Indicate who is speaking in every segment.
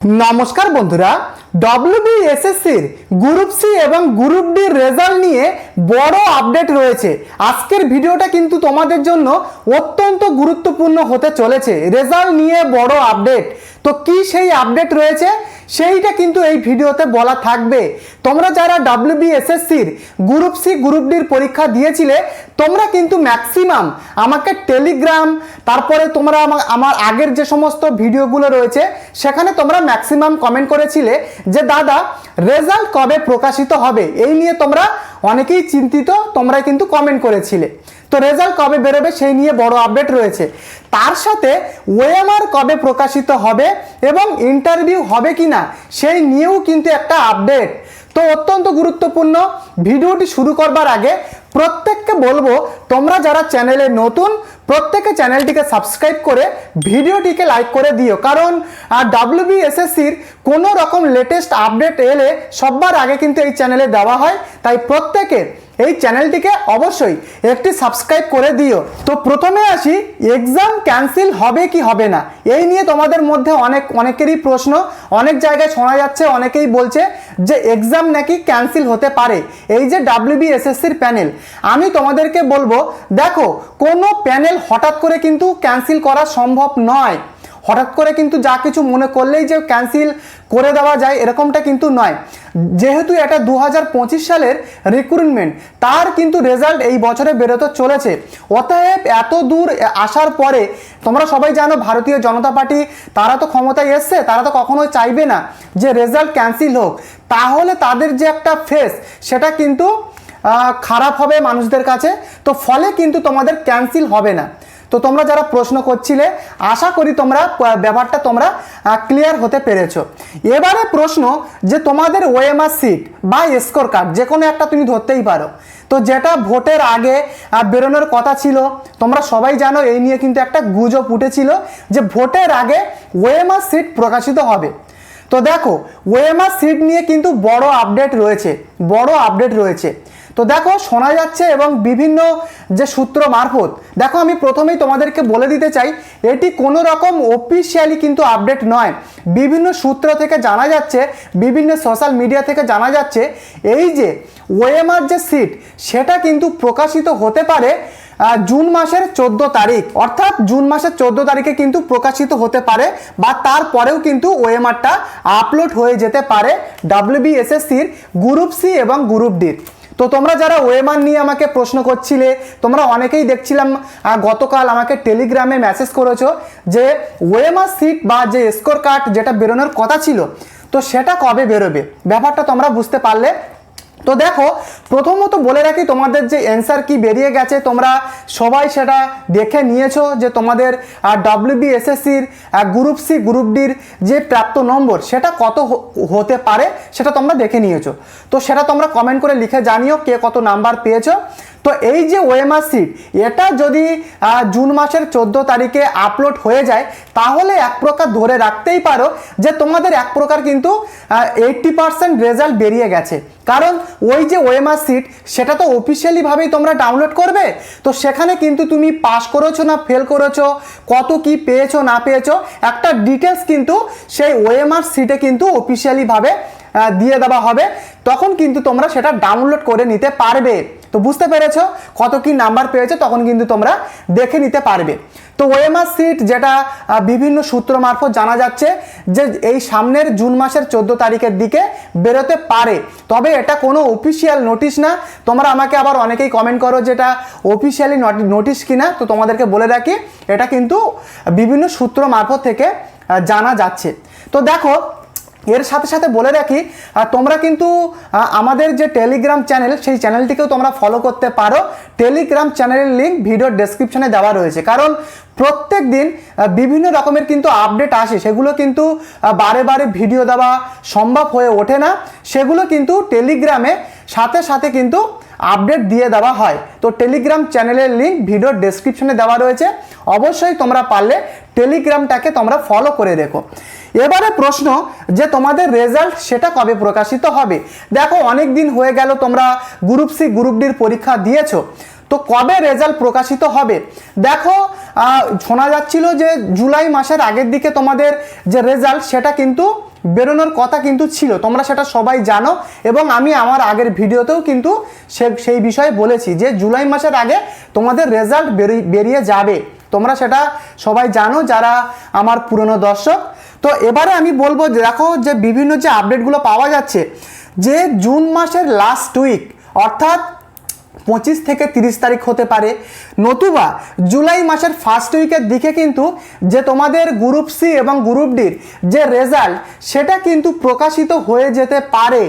Speaker 1: নমস্কার বন্ধুরা, ডব্লিউবিএসএসসির group C এবং গ্রুপ ডির রেজাল্ট নিয়ে বড় আপডেট রয়েছে। আজকের ভিডিওটা কিন্তু তোমাদের জন্য অত্যন্ত গুরুত্বপূর্ণ হতে চলেছে। রেজাল্ট নিয়ে বড় আপডেট, তো কি সেই আপডেট রয়েছে সেইটা কিন্তু এই ভিডিওতে বলা থাকবে। তোমরা যারা ডব্লিউবিএসএসসির গ্রুপ সি গ্রুপ ডির পরীক্ষা দিয়েছিলে তোমরা কিন্তু ম্যাক্সিমাম আমাকে টেলিগ্রাম, তারপরে তোমরা আমার আগের যে সমস্ত ভিডিওগুলো রয়েছে সেখানে তোমরা ম্যাক্সিমাম কমেন্ট করেছিলে যে দাদা রেজাল্ট কবে প্রকাশিত হবে, এই নিয়ে তোমরা অনেকেই চিন্তিত, তোমরা কিন্তু কমেন্ট করেছিলে। তো রেজাল্ট কবে বেরোবে সেই নিয়ে বড় আপডেট রয়েছে। তার সাথে ওএমআর কবে প্রকাশিত হবে এবং ইন্টারভিউ হবে কিনা সেই নিয়েও কিন্তু একটা আপডেট। তো অত্যন্ত গুরুত্বপূর্ণ। ভিডিওটি শুরু করবার আগে প্রত্যেককে বলবো তোমরা যারা চ্যানেলে নতুন প্রত্যেকে চ্যানেলটিকে সাবস্ক্রাইব করে ভিডিওটিকে লাইক করে দিও, কারণ ডব্লিউবিএসএসসির কোনো রকম লেটেস্ট আপডেট এলে সবার আগে কিন্তু এই চ্যানেলে দেওয়া হয়, তাই প্রত্যেকে এই চ্যানেলটিকে অবশ্যই একটি সাবস্ক্রাইব করে দিও। তো প্রথমে আসি, এক্সাম ক্যান্সেল হবে কি হবে না এই নিয়ে তোমাদের মধ্যে অনেকেরই প্রশ্ন। অনেক জায়গায় শোনা যাচ্ছে, অনেকেই বলছে যে এক্সাম নাকি ক্যান্সেল হতে পারে। এই যে ডব্লিউবিএসএসসির প্যানেল, আমি তোমাদেরকে বলবো দেখো কোনো প্যানেল হঠাৎ করে কিন্তু ক্যান্সেল করা সম্ভব নয়। হঠাৎ করে কিন্তু যা কিছু মনে করলেই যে ক্যান্সেল করে দেওয়া যায় এরকমটা কিন্তু নয়। যেহেতু এটা 2025 সালের রিক্রুটমেন্ট, তার কিন্তু রেজাল্ট এই বছরে বেরোতে চলেছে। অতএব এত দূর আসার পরে তোমরা সবাই জানো ভারতীয় জনতা পার্টি তারা তো ক্ষমতায় এসছে, তারা তো কখনোই চাইবে না যে রেজাল্ট ক্যান্সেল হোক, তাহলে তাদের যে একটা ফেস সেটা কিন্তু খারাপ হবে মানুষদের কাছে। তো ফলে কিন্তু তোমাদের ক্যান্সেল হবে না। তো তোমরা যারা প্রশ্ন করছিলে আশা করি তোমরা ব্যাপারটা তোমরা ক্লিয়ার হতে পেরেছো। এবারে প্রশ্ন যে তোমাদের ওএমআর সিট বা স্কোর কার্ড যে কোনো একটা তুমি ধরতেই পারো, তো যেটা ভোটের আগে বেরোনোর কথা ছিল, তোমরা সবাই জানো এই নিয়ে কিন্তু একটা গুজব উঠেছিল যে ভোটের আগে ওএমআর সিট প্রকাশিত হবে। তো দেখো ওএমআর সিট নিয়ে কিন্তু বড় আপডেট রয়েছে। তো দেখো শোনা যাচ্ছে এবং বিভিন্ন যে সূত্র মারফত, দেখো আমি প্রথমেই তোমাদেরকে বলে দিতে চাই এটি কোনো রকম অফিসিয়ালি কিন্তু আপডেট নয়। বিভিন্ন সূত্র থেকে জানা যাচ্ছে, বিভিন্ন সোশ্যাল মিডিয়া থেকে জানা যাচ্ছে এই যে ওএমআর যে সিট সেটা কিন্তু প্রকাশিত হতে পারে জুন মাসের 14 তারিখ, অর্থাৎ জুন মাসের 14 তারিখে কিন্তু প্রকাশিত হতে পারে, বা তারপরেও কিন্তু ওএমআরটা আপলোড হয়ে যেতে পারে ডব্লিউবিএসএসসির গ্রুপ সি এবং গ্রুপ ডির। তো তোমরা যারা ওএমআর নিয়ে আমাকে প্রশ্ন করছিলে, তোমরা অনেকেই দেখছিলাম গতকাল আমাকে টেলিগ্রামে মেসেজ করেছো যে ওএমআর সিট বা যে স্কোর কার্ড যেটা বেরোনোর কথা ছিল তো সেটা কবে বেরোবে, ব্যাপারটা তোমরা বুঝতে পারলে। তো দেখো প্রথমত বলে রাখি তোমাদের যে অ্যান্সার কি বেরিয়ে গেছে তোমরা সবাই সেটা দেখে নিয়েছো যে তোমাদের ডব্লিউবিএসএসসির গ্রুপ সি গ্রুপ ডির যে প্রাপ্ত নম্বর সেটা কত হতে পারে সেটা তোমরা দেখে নিয়েছো। তো সেটা তোমরা কমেন্ট করে লিখে জানিও কে কত নাম্বার পেয়েছো। তো এই যে ওএমআর সিট এটা যদি জুন মাসের 14 তারিখে আপলোড হয়ে যায় তাহলে এক প্রকার ধরে রাখতেই পারো যে তোমাদের এক প্রকার কিন্তু 80% রেজাল্ট বেরিয়ে গেছে। কারণ ওই যে ওএমআর সিট সেটা তো অফিসিয়ালিভাবেই তোমরা ডাউনলোড করবে, তো সেখানে কিন্তু তুমি পাস করেছো না ফেল করেছো, কত কি পেয়েছো না পেয়েছো একটা ডিটেলস কিন্তু সেই ওএমআর সিটে কিন্তু অফিসিয়ালিভাবে দিয়ে দেওয়া হবে, তখন কিন্তু তোমরা সেটা ডাউনলোড করে নিতে পারবে। তো বুঝতে পেরেছো কত কি নাম্বার পেয়েছো, তখন কিন্তু তোমরা দেখে নিতে পারবে। তো ওএমআর সিট যেটা বিভিন্ন সূত্র মারফত জানা যাচ্ছে যে এই সামনের জুন মাসের 14 তারিখের দিকে বেরোতে পারে, তবে এটা কোনো অফিসিয়াল নোটিশ না। তোমরা আমাকে আবার অনেকেই কমেন্ট করো যেটা অফিসিয়ালি নোটিশ কিনা, তো তোমাদেরকে বলে রাখি এটা কিন্তু বিভিন্ন সূত্র মারফত থেকে জানা যাচ্ছে। তো দেখো এর সাথে সাথে বলে রাখি তোমরা কিন্তু আমাদের যে টেলিগ্রাম চ্যানেল সেই চ্যানেলটিকেও তোমরা ফলো করতে পারো। টেলিগ্রাম চ্যানেলের লিঙ্ক ভিডিওর ডেসক্রিপশনে দেওয়া রয়েছে, কারণ প্রত্যেক দিন বিভিন্ন রকমের কিন্তু আপডেট আসে, সেগুলো কিন্তু বারে বারে ভিডিও দেওয়া সম্ভব হয়ে ওঠে না, সেগুলো কিন্তু টেলিগ্রামে সাথে সাথে কিন্তু আপডেট দিয়ে দেওয়া হয়। তো টেলিগ্রাম চ্যানেলের লিঙ্ক ভিডিওর ডেসক্রিপশনে দেওয়া রয়েছে, অবশ্যই তোমরা পারলে টেলিগ্রামটাকে তোমরা ফলো করে রেখো। এবারে প্রশ্ন যে তোমাদের রেজাল্ট সেটা কবে প্রকাশিত হবে। দেখো অনেক দিন হয়ে গেল তোমরা গ্রুপ সি গ্রুপ ডির পরীক্ষা দিয়েছো, তো কবে রেজাল্ট প্রকাশিত হবে? দেখো শোনা যাচ্ছিল যে জুলাই মাসের আগের দিকে তোমাদের যে রেজাল্ট সেটা কিন্তু বেরোনোর কথা কিন্তু ছিল, তোমরা সেটা সবাই জানো এবং আমি আমার আগের ভিডিওতেও কিন্তু সেই বিষয়ে বলেছি যে জুলাই মাসের আগে তোমাদের রেজাল্ট বেরিয়ে যাবে, তোমরা সেটা সবাই জানো যারা আমার পুরনো দর্শক। তো এবারে আমি বলবো দেখো যে বিভিন্ন যে আপডেটগুলো পাওয়া যাচ্ছে যে জুন মাসের লাস্ট উইক অর্থাৎ 25 থেকে 30 তারিখ হতে পারে, নতুবা জুলাই মাসের ফার্স্ট উইকের দিকে কিন্তু যে তোমাদের গ্রুপ সি এবং গ্রুপ ডির যে রেজাল্ট সেটা কিন্তু প্রকাশিত হয়ে যেতে পারে।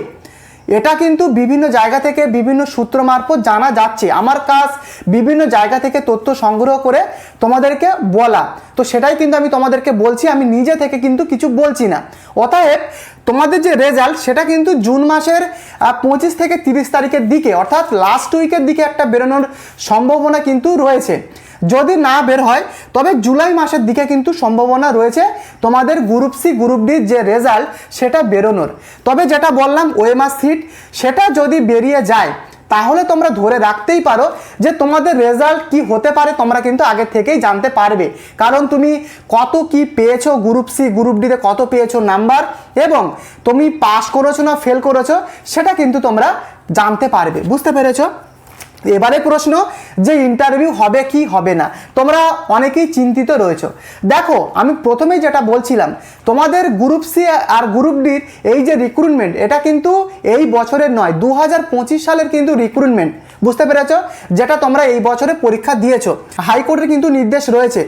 Speaker 1: এটা কিন্তু বিভিন্ন জায়গা থেকে বিভিন্ন সূত্র মারফত জানা যাচ্ছে, আমার কাজ বিভিন্ন জায়গা থেকে তথ্য সংগ্রহ করে তোমাদেরকে বলা, তো সেটাই কিন্তু আমি তোমাদেরকে বলছি, আমি নিজে থেকে কিন্তু কিছু বলছি না। অতএব তোমাদের যে রেজাল্ট সেটা কিন্তু জুন মাসের 25 থেকে 30 তারিখের দিকে অর্থাৎ লাস্ট উইকের দিকে একটা বেরোনোর সম্ভাবনা কিন্তু রয়েছে। যদি না বের হয় তবে জুলাই মাসের দিকে কিন্তু সম্ভাবনা রয়েছে তোমাদের গ্রুপ সি গ্রুপ ডির যে রেজাল্ট সেটা বেরোনোর। তবে যেটা বললাম ওএমআর সিট সেটা যদি বেরিয়ে যায় তাহলে তোমরা ধরে রাখতেই পারো যে তোমাদের রেজাল্ট কি হতে পারে তোমরা কিন্তু আগে থেকেই জানতে পারবে, কারণ তুমি কত কি পেয়েছো গ্রুপ সি গ্রুপ ডিতে কত পেয়েছো নাম্বার এবং তুমি পাস করেছো না ফেল করেছো সেটা কিন্তু তোমরা জানতে পারবে। বুঝতে পেরেছো? এবারে প্রশ্ন যে ইন্টারভিউ হবে কি হবে না, তোমরা অনেকেই চিন্তিত রয়েছো। দেখো আমি প্রথমেই যেটা বলছিলাম তোমাদের গ্রুপ সি আর গ্রুপ ডির এই যে রিক্রুটমেন্ট এটা কিন্তু এই বছরের নয় 2025 সালের কিন্তু রিক্রুটমেন্ট, বুঝতে পেরেছো, যেটা তোমরা এই বছরে পরীক্ষা দিয়েছো, হাইকোর্টের কিন্তু নির্দেশ রয়েছে।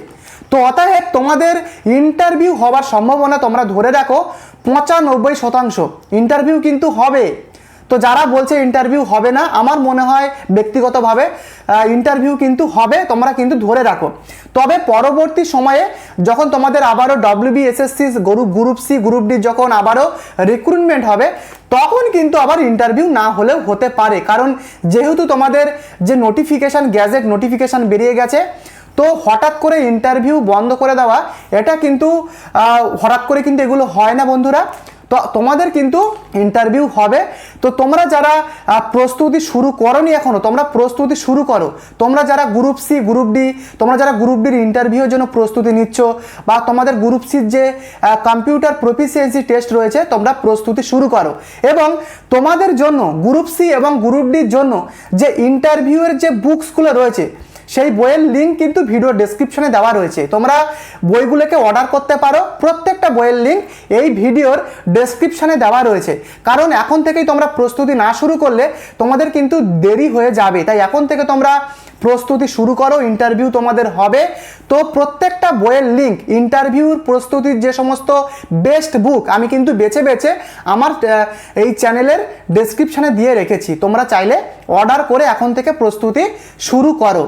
Speaker 1: তো অতএব তোমাদের ইন্টারভিউ হওয়ার সম্ভাবনা তোমরা ধরে রাখো 95% ইন্টারভিউ কিন্তু হবে। তো যারা বলছে ইন্টারভিউ হবে না, আমার মনে হয় ব্যক্তিগতভাবে ইন্টারভিউ কিন্তু হবে, তোমরা কিন্তু ধরে রাখো। তবে পরবর্তী সময়ে যখন তোমাদের আবারও WBSSC group C group D যখন আবারও রিক্রুটমেন্ট হবে তখন কিন্তু আবার ইন্টারভিউ না হলেও হতে পারে, কারণ যেহেতু তোমাদের যে নোটিফিকেশান গ্যাজেট নোটিফিকেশান বেরিয়ে গেছে, তো হঠাৎ করে ইন্টারভিউ বন্ধ করে দেওয়া এটা কিন্তু হঠাৎ করে কিন্তু এগুলো হয় না বন্ধুরা। তো তোমাদের কিন্তু ইন্টারভিউ হবে। তো তোমরা যারা প্রস্তুতি শুরু করোনি এখনো তোমরা প্রস্তুতি শুরু করো, তোমরা যারা গ্রুপ সি গ্রুপ ডি তোমরা যারা গ্রুপ ডির ইন্টারভিউর জন্য প্রস্তুতি নিচ্ছ বা তোমাদের গ্রুপ সির যে কম্পিউটার প্রফিসিয়েন্সি টেস্ট রয়েছে তোমরা প্রস্তুতি শুরু করো। এবং তোমাদের জন্য গ্রুপ সি এবং গ্রুপ ডির জন্য যে ইন্টারভিউয়ের যে বুকসগুলো রয়েছে সেই বইয়ের লিঙ্ক কিন্তু ভিডিও ডেসক্রিপশনে দেওয়া রয়েছে, তোমরা বইগুলোকে অর্ডার করতে পারো। প্রত্যেকটা বইয়ের লিঙ্ক এই ভিডিওর ডেসক্রিপশনে দেওয়া রয়েছে, কারণ এখন থেকেই তোমরা প্রস্তুতি না শুরু করলে তোমাদের কিন্তু দেরি হয়ে যাবে। তাই এখন থেকে তোমরা প্রস্তুতি শুরু করো, ইন্টারভিউ তোমাদের হবে। তো প্রত্যেকটা বইয়ের লিঙ্ক ইন্টারভিউর প্রস্তুতির যে সমস্ত বেস্ট বুক আমি কিন্তু বেছে বেছে আমার এই চ্যানেলের ডেসক্রিপশনে দিয়ে রেখেছি, তোমরা চাইলে অর্ডার করে এখন থেকে প্রস্তুতি শুরু করো।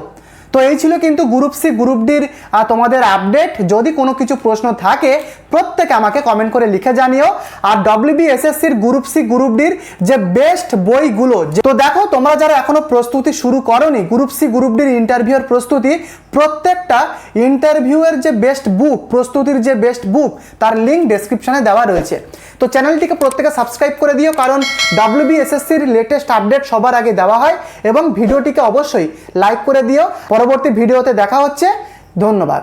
Speaker 1: তো এই ছিল কিন্তু গ্রুপ সি গ্রুপ ডির তোমাদের আপডেট। যদি কোনো কিছু প্রশ্ন থাকে প্রত্যেকে আমাকে কমেন্ট করে লিখে জানিও। আর WBSSCর গ্রুপ সি গ্রুপ ডির যে বেস্ট বইগুলো, তো দেখো তোমরা যারা এখনো প্রস্তুতি শুরু করোনি গ্রুপ সি গ্রুপ ডির ইন্টারভিউর প্রস্তুতি, প্রত্যেকটা ইন্টারভিউয়ের যে বেস্ট বুক প্রস্তুতির যে বেস্ট বুক তার লিঙ্ক ডেসক্রিপশনে দেওয়া রয়েছে। তো চ্যানেলটিকে প্রত্যেকে সাবস্ক্রাইব করে দিও, কারণ WBSSCর লেটেস্ট আপডেট সবার আগে দেওয়া হয়। এবং ভিডিওটিকে অবশ্যই লাইক করে দিও। পরবর্তী ভিডিওতে দেখা হচ্ছে, ধন্যবাদ।